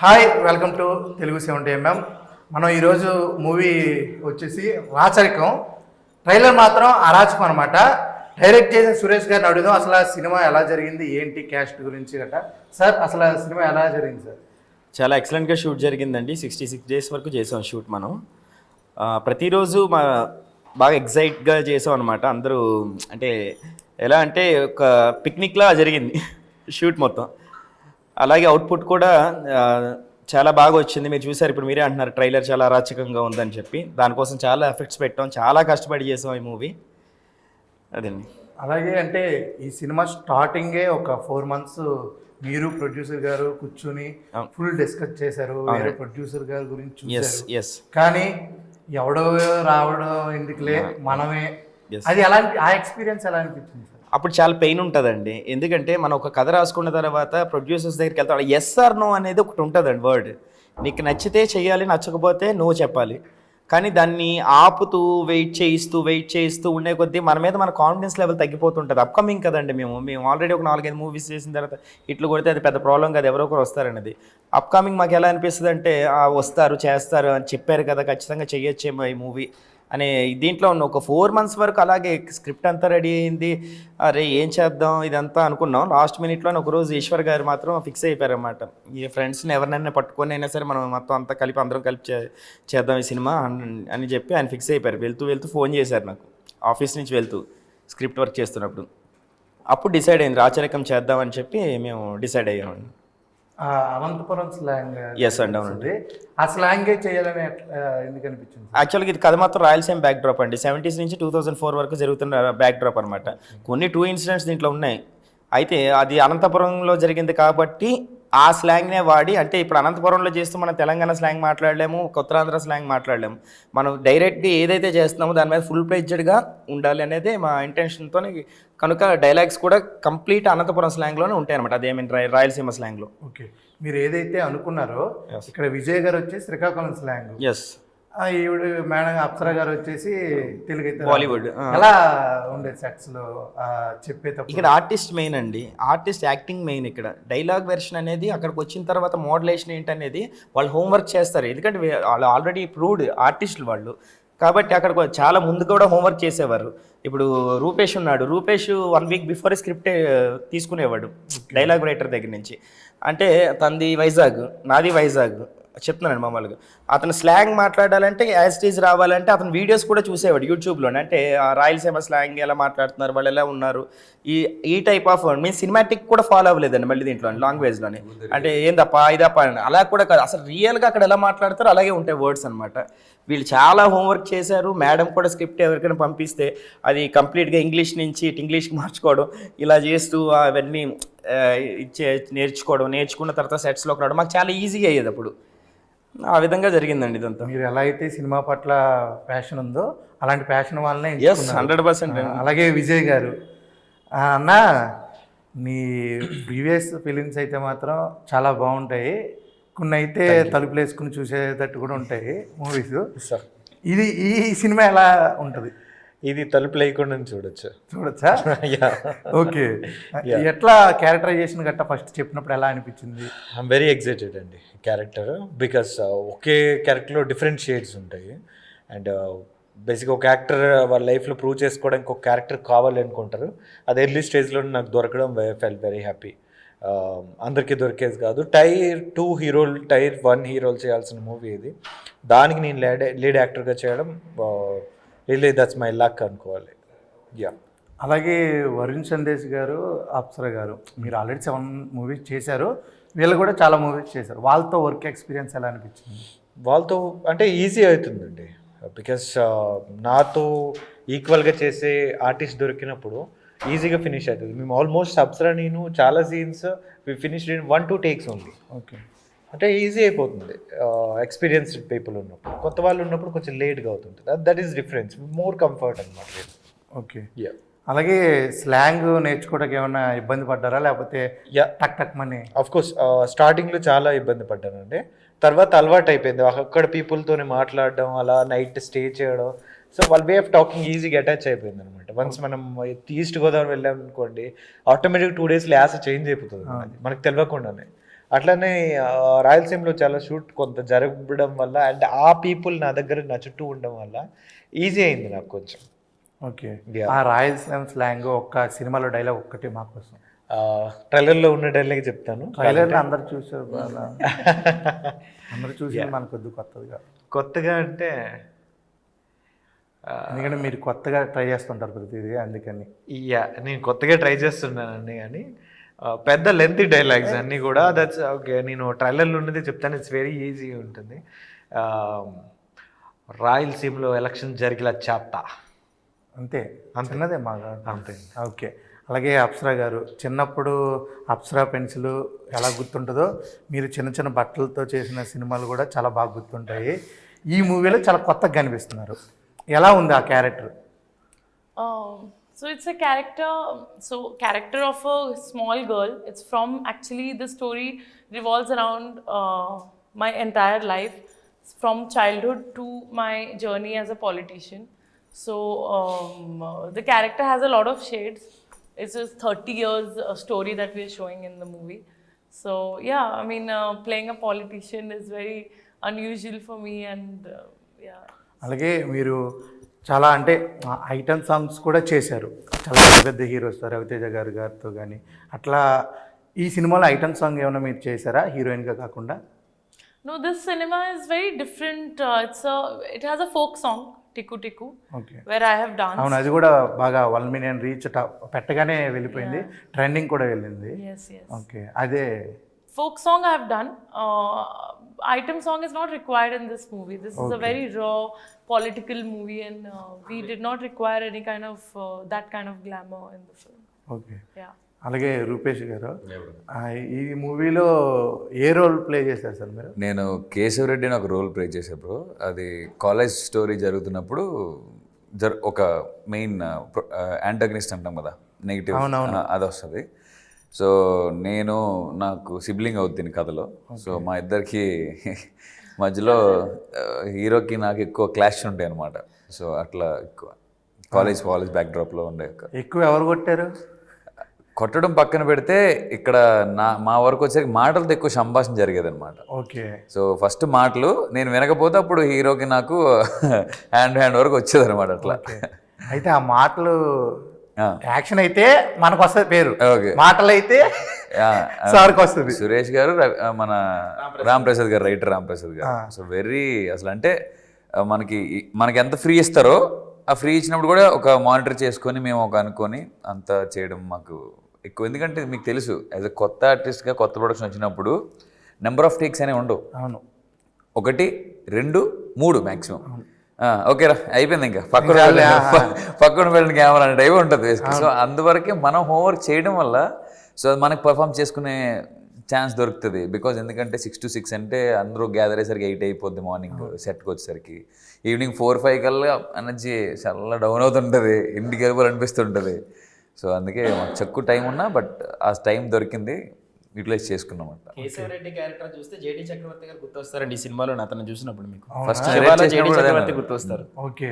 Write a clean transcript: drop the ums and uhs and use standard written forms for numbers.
Hi, welcome to Telugu 70mm. మనం ఈరోజు movie వచ్చేసి రాచరికం. ట్రైలర్ మాత్రం అరాచకం అనమాట. డైరెక్ట్ చేసిన సురేష్ గారిని అడుగుదాం అసలు ఆ సినిమా ఎలా జరిగింది, ఏంటి క్యాస్ట్ గురించి గట్ట. సార్, అసలు ఆ సినిమా ఎలా జరిగింది సార్? చాలా ఎక్సలెంట్గా షూట్ జరిగిందండి. 66 days వరకు చేసాం షూట్. మనం ప్రతిరోజు బాగా ఎగ్జైట్గా చేసాం అనమాట. అందరూ అంటే ఎలా అంటే ఒక పిక్నిక్లా జరిగింది షూట్ మొత్తం. అలాగే అవుట్పుట్ కూడా చాలా బాగా వచ్చింది. మీరు చూసారు, ఇప్పుడు మీరే అంటున్నారు ట్రైలర్ చాలా అరాచకంగా ఉందని చెప్పి. దానికోసం చాలా ఎఫెక్ట్స్ పెట్టాం, చాలా కష్టపడి చేసాం ఈ మూవీ. అదండి. అలాగే అంటే ఈ సినిమా స్టార్టింగే ఒక 4 months మీరు ప్రొడ్యూసర్ గారు కూర్చుని ఫుల్ డిస్కస్ చేశారు. వేరే ప్రొడ్యూసర్ గారి గురించి చూశారు. కానీ ఎవడో రావడం ఎందుకులే మనమే, అది ఎలాంటి ఆ ఎక్స్పీరియన్స్ ఎలా అనిపించింది సార్? అప్పుడు చాలా పెయిన్ ఉంటుందండి. ఎందుకంటే మనం ఒక కథ రాసుకున్న తర్వాత ప్రొడ్యూసర్స్ దగ్గరికి వెళ్తాం. ఎస్ ఆర్ నో అనేది ఒకటి ఉంటుందండి వర్డ్. నీకు నచ్చితే చెయ్యాలి, నచ్చకపోతే నో చెప్పాలి. కానీ దాన్ని ఆపుతూ వెయిట్ చేయిస్తూ ఉండే కొద్దీ మన మీద మన కాన్ఫిడెన్స్ లెవెల్ తగ్గిపోతుంటుంది. అప్కమింగ్ కదండి మేము ఆల్రెడీ ఒక 4-5 మూవీస్ చేసిన తర్వాత ఇట్లు కొడితే అది పెద్ద ప్రాబ్లం కాదు, ఎవరో ఒకరు వస్తారనేది. అప్కమింగ్ మాకు ఎలా అనిపిస్తుంది అంటే వస్తారు చేస్తారు అని చెప్పారు కదా, ఖచ్చితంగా చెయ్యొచ్చేమో ఈ మూవీ అనే దీంట్లో ఉన్న ఒక 4 months వరకు అలాగే స్క్రిప్ట్ అంతా రెడీ అయింది. అరే ఏం చేద్దాం ఇదంతా అనుకున్నాం. లాస్ట్ మినిట్లోనే ఒకరోజు ఈశ్వర్ గారు మాత్రం ఫిక్స్ అయిపోయారన్నమాట. ఈ ఫ్రెండ్స్ని ఎవరినైనా పట్టుకొని అయినా సరే మనం మొత్తం అంతా అందరం కలిపి చేద్దాం ఈ సినిమా అని చెప్పి ఆయన ఫిక్స్ అయిపోయారు. వెళ్తూ ఫోన్ చేశారు నాకు, ఆఫీస్ నుంచి వెళ్తూ స్క్రిప్ట్ వర్క్ చేస్తున్నప్పుడు. అప్పుడు డిసైడ్ అయింది రాచరికం చేద్దామని చెప్పి మేము డిసైడ్ అయ్యామండి. అనంతపురం స్లాంగ్. ఎస్ అండి, అవునండి. ఆ స్లాంగే చేయాలని ఎందుకు అనిపించింది? యాక్చువల్గా ఇది కథ మాత్రం రాయలసీమ బ్యాక్ డ్రాప్ అండి. 70s నుంచి 2004 వరకు జరుగుతున్న బ్యాక్ డ్రాప్ అనమాట. కొన్ని 2 incidents దీంట్లో ఉన్నాయి. అయితే అది అనంతపురంలో జరిగింది కాబట్టి ఆ స్లాంగ్నే వాడి, అంటే ఇప్పుడు అనంతపురంలో చేస్తూ మనం తెలంగాణ స్లాంగ్ మాట్లాడలేము, ఉత్తరాంధ్ర స్లాంగ్ మాట్లాడలేము. మనం డైరెక్ట్గా ఏదైతే చేస్తున్నామో దాని మీద ఫుల్ ప్లేజ్డ్గా ఉండాలి అనేది మా ఇంటెన్షన్తో. కనుక డైలాగ్స్ కూడా కంప్లీట్ అనంతపురం స్లాంగ్లోనే ఉంటాయి అనమాట. అదేమీ రాయలసీమ స్లాంగ్లో. ఓకే, మీరు ఏదైతే అనుకున్నారో ఇక్కడ విజయ్ గారు వచ్చేసి శ్రీకాకుళం స్లాంగ్, ఎస్, ఈవిడ మేడం అప్సరా గారు వచ్చేసి తెలుగు అయితే బాలీవుడ్. ఎలా ఉండేది సెట్స్ లో చెప్పేటప్పుడు? ఇక్కడ ఆర్టిస్ట్ మెయిన్ అండి, ఆర్టిస్ట్ యాక్టింగ్ మెయిన్. ఇక్కడ డైలాగ్ వెర్షన్ అనేది అక్కడికి వచ్చిన తర్వాత మోడ్యులేషన్ ఏంటనేది వాళ్ళు హోంవర్క్ చేస్తారు. ఎందుకంటే వాళ్ళు ఆల్రెడీ ప్రూవ్డ్ ఆర్టిస్టులు వాళ్ళు కాబట్టి అక్కడ చాలా ముందు కూడా హోంవర్క్ చేసేవారు. ఇప్పుడు రూపేష్ ఉన్నాడు, రూపేష్ 1 week బిఫోర్ స్క్రిప్ట్ తీసుకునేవాడు డైలాగ్ రైటర్ దగ్గర నుంచి. అంటే తనది వైజాగ్, నాది వైజాగ్ చెప్తున్నాను మామూలుగా. అతను స్లాంగ్ మాట్లాడాలంటే యాజ్ ఇట్ ఈజ్ రావాలంటే అతను వీడియోస్ కూడా చూసేవాడు యూట్యూబ్లోనే. అంటే రాయలసీమ స్లాంగ్ ఎలా మాట్లాడుతున్నారు, వాళ్ళు ఎలా ఉన్నారు, ఈ టైప్ ఆఫ్ మీన్ సినిమాటిక్ కూడా ఫాలో అవ్వలేదండి మళ్ళీ దీంట్లో లాంగ్వేజ్లోనే. అంటే ఏందప్పా ఇదప్పా అని అలా కూడా కాదు, అసలు రియల్గా అక్కడ ఎలా మాట్లాడతారో అలాగే ఉంటాయి వర్డ్స్ అనమాట. వీళ్ళు చాలా హోంవర్క్ చేశారు. మేడం కూడా స్క్రిప్ట్ ఎవరికైనా పంపిస్తే అది కంప్లీట్గా ఇంగ్లీష్ నుంచి ఇంగ్లీష్కి మార్చుకోవడం, ఇలా చేస్తూ అవన్నీ నేర్చుకున్న తర్వాత సెట్స్లోకి రావడం మాకు చాలా ఈజీగా అయ్యేది. అప్పుడు ఆ విధంగా జరిగిందండి ఇదంతా. మీరు ఎలా అయితే సినిమా పట్ల ప్యాషన్ ఉందో అలాంటి ప్యాషన్ వల్లనే 100%. అలాగే విజయ్ గారు అన్న, మీ ప్రీవియస్ ఫిలిమ్స్ అయితే మాత్రం చాలా బాగుంటాయి, కొన్ని అయితే తలుపులు వేసుకుని చూసేటట్టు కూడా ఉంటాయి మూవీస్. ఇది ఈ సినిమా ఎలా ఉంటుంది? ఇది తలుపు లేకుండా చూడొచ్చా? ఓకే, ఎట్లా క్యారెక్టరైజేషన్ గట్టా ఫస్ట్ చెప్పినప్పుడు ఎలా అనిపించింది? ఐఎమ్ వెరీ ఎక్సైటెడ్ అండి క్యారెక్టర్, బికాస్ ఒకే క్యారెక్టర్లో డిఫరెంట్ షేడ్స్ ఉంటాయి. అండ్ బేసిక్గా ఒక యాక్టర్ వాళ్ళ లైఫ్లో ప్రూవ్ చేసుకోవడానికి ఒక క్యారెక్టర్ కావాలి అనుకుంటారు. అది ఎర్లీ స్టేజ్లో నాకు దొరకడం ఫెల్ వెరీ హ్యాపీ. అందరికీ దొరికేది కాదు. టైర్ 2 హీరోలు, టైర్ 1 హీరోలు చేయాల్సిన మూవీ ఇది. దానికి నేను లీడ్ యాక్టర్గా చేయడం రియల్లీ దట్స్ మై లక్ అనుకోవాలి. యా, అలాగే వరుణ్ సందేశ్ గారు, అప్సరా గారు, మీరు ఆల్రెడీ 7 movies చేశారు, వీళ్ళు కూడా చాలా మూవీస్ చేశారు. వాళ్ళతో వర్క్ ఎక్స్పీరియన్స్ ఎలా అనిపించింది? వాళ్ళతో అంటే ఈజీ అవుతుందండి, బికాస్ నాతో ఈక్వల్గా చేసే ఆర్టిస్ట్ దొరికినప్పుడు ఈజీగా ఫినిష్ అవుతుంది. మేము ఆల్మోస్ట్ అప్సరా నేను చాలా scenes finished in 1-2 takes only. Okay, అంటే ఈజీ అయిపోతుంది ఎక్స్పీరియన్స్డ్ పీపుల్ ఉన్నప్పుడు. కొత్త వాళ్ళు ఉన్నప్పుడు కొంచెం లేట్గా అవుతుంటుంది. That is difference, more comfort అనమాట. ఓకే, అలాగే స్లాంగ్ నేర్చుకోవడానికి ఏమైనా ఇబ్బంది పడ్డారా, లేకపోతే టక్ మనీ? అఫ్కోర్స్ స్టార్టింగ్లో చాలా ఇబ్బంది పడ్డానండి. తర్వాత అలవాటు అయిపోయింది. అక్కడ పీపుల్తోనే మాట్లాడడం, అలా నైట్ స్టే చేయడం. సో వాళ్ళ వే ఆఫ్ టాకింగ్ ఈజీగా అటాచ్ అయిపోయింది అనమాట. వన్స్ మనం ఈస్ట్ గోదావరి వెళ్ళాం అనుకోండి, ఆటోమేటిక్ 2 days యాస చేంజ్ అయిపోతుంది మనకు తెలియకుండానే. అట్లనే రాయలసీమలో చాలా షూట్ కొంత జరగడం వల్ల అండ్ ఆ పీపుల్ నా దగ్గర నా చుట్టూ ఉండడం వల్ల ఈజీ అయింది నాకు కొంచెం. Okay, Yeah. ఆ రాయలసీమ స్లాంగ్ ఒక్క సినిమాలో డైలాగ్ ఒక్కటి మా కోసం. ట్రైలర్లో ఉన్న డైలాగ్ చెప్తాను. ట్రైలర్ని అందరు చూసారు బాగా, అందరు చూసి మనకు కొద్ది కొత్తగా కొత్తగా అంటే ఎందుకంటే మీరు కొత్తగా ట్రై చేస్తుంటారు ప్రతిదీ, అందుకని. యా, నేను కొత్తగా ట్రై చేస్తున్నానండి, కానీ పెద్ద లెంతీ డైలాగ్స్ అన్నీ కూడా. దట్స్ ఓకే, నేను ట్రైలర్లో ఉన్నది చెప్తాను, ఇట్స్ వెరీ ఈజీ ఉంటుంది. రాయలసీమలో ఎలక్షన్ జరిగేలా చేస్తా, అంతే, చిన్నదే మాగా అంతే. ఓకే, అలాగే అప్సరా గారు చిన్నప్పుడు అప్సరా పెన్సిల్ ఎలా గుర్తుంటుందో, మీరు చిన్న చిన్న బట్టలతో చేసిన సినిమాలు కూడా చాలా బాగా గుర్తుంటాయి. ఈ మూవీలో చాలా కొత్తగా కనిపిస్తున్నారు, ఎలా ఉంది ఆ character? So it's a character of a small girl. It's from, actually the story revolves around my entire life, from childhood to my journey as a politician. So the character has a lot of shades. It's a 30 years story that we're showing in the movie. So yeah, I mean playing a politician is very unusual for me, and yeah. అలాగే మీరు చాలా అంటే item songs కూడా చేశారు, చాలా పెద్ద పెద్ద heroes Raviteja గారితో కానీ. అట్లా ఈ సినిమాలో ఐటమ్ సాంగ్ ఏమైనా మీరు చేశారా హీరోయిన్గా కాకుండా? No, this cinema is very different. It has a folk song, Tiku Tiku, okay, where I have danced. అవును, అది కూడా బాగా 1 million రీచ్ పెట్టగానే వెళ్ళిపోయింది, ట్రెండింగ్ కూడా వెళ్ళింది. Yes, yes. ఓకే, అదే Folk song I have done. Item song is not required in this movie. This is a very raw political movie, and we did not require any kind of that kind of glamour in the film. Okay. Yeah. అలాగే రూపేష్ గారు, ఈ మూవీలో ఏ role play చేశారు sir మీరు? నేను కేశవరెడ్డిని ఒక role play చేశాను bro. అది కాలేజ్ స్టోరీ జరుగుతున్నప్పుడు ఒక మెయిన్ యాంటగనిస్ట్ అంటాం కదా, నెగిటివ్, అది వస్తుంది. సో నేను నాకు సిబ్లింగ్ అవుతుంది కథలో. సో మా ఇద్దరికి మధ్యలో హీరోకి నాకు ఎక్కువ క్లాష్ ఉంటాయి అనమాట. సో అట్లా ఎక్కువ కాలేజ్ బ్యాక్డ్రాప్లో ఉండే ఎక్కువ ఎవరు కొట్టారు? కొట్టడం పక్కన పెడితే ఇక్కడ మా వరకు వచ్చేసరికి మాటలతో ఎక్కువ సంభాషణ జరిగేది అనమాట. ఓకే, సో ఫస్ట్ మాటలు నేను వినకపోతే అప్పుడు హీరోకి నాకు హ్యాండ్ వరకు వచ్చేది అనమాట అట్లా. అయితే ఆ మాటలు యాక్షన్ అయితే మనకు వస్తుంది పేరు, ఓకే, మాటలు అయితే సార్కి వస్తుంది. సురేష్ గారు, మన రామ్ ప్రసాద్ గారు, రైటర్ రామ్ ప్రసాద్ గారు. సో వెరీ అసలు అంటే మనకి ఎంత ఫ్రీ ఇస్తారో ఆ ఫ్రీ ఇచ్చినప్పుడు కూడా ఒక మానిటర్ చేసుకొని మేము ఒక అనుకొని అంత చేయడం మాకు ఎక్కువ. ఎందుకంటే మీకు తెలుసు, యాజ్ అ కొత్త ఆర్టిస్ట్గా కొత్త ప్రొడక్షన్ వచ్చినప్పుడు నెంబర్ ఆఫ్ టేక్స్ అనేవి ఉండవు. అవును, 1, 2, 3 మ్యాక్సిమం. ఓకేరా అయిపోయింది, ఇంకా పక్కన వెళ్ళిన కెమెరా అనే టైప్ ఉంటుంది. సో అందువరకే మనం హోంవర్క్ చేయడం వల్ల సో మనకు పర్ఫామ్ చేసుకునే ఛాన్స్ దొరుకుతుంది. బికాజ్ ఎందుకంటే 6 to 6 అంటే అందరూ గ్యాదర్ అయ్యేసరికి 8 అయిపోద్ది మార్నింగ్ సెట్కి వచ్చేసరికి. ఈవినింగ్ 4, 5 కల్లా ఎనర్జీ చాలా డౌన్ అవుతుంటుంది, ఇంటికి వెళ్ళాలనిపిస్తుంటుంది. సో అందుకే చెక్కు టైం ఉన్నా బట్ ఆ టైం దొరికింది, యూటిలైజ్ చేసుకున్నామంట. కేశవరెడ్డి క్యారెక్టర్ చూస్తే జేడి చక్రవర్తి గారు గుర్తొస్తారండి ఈ సినిమాలో. అతను చూసినప్పుడు మీకు ఫస్ట్ చక్రవర్తి గుర్తొస్తారు. ఓకే.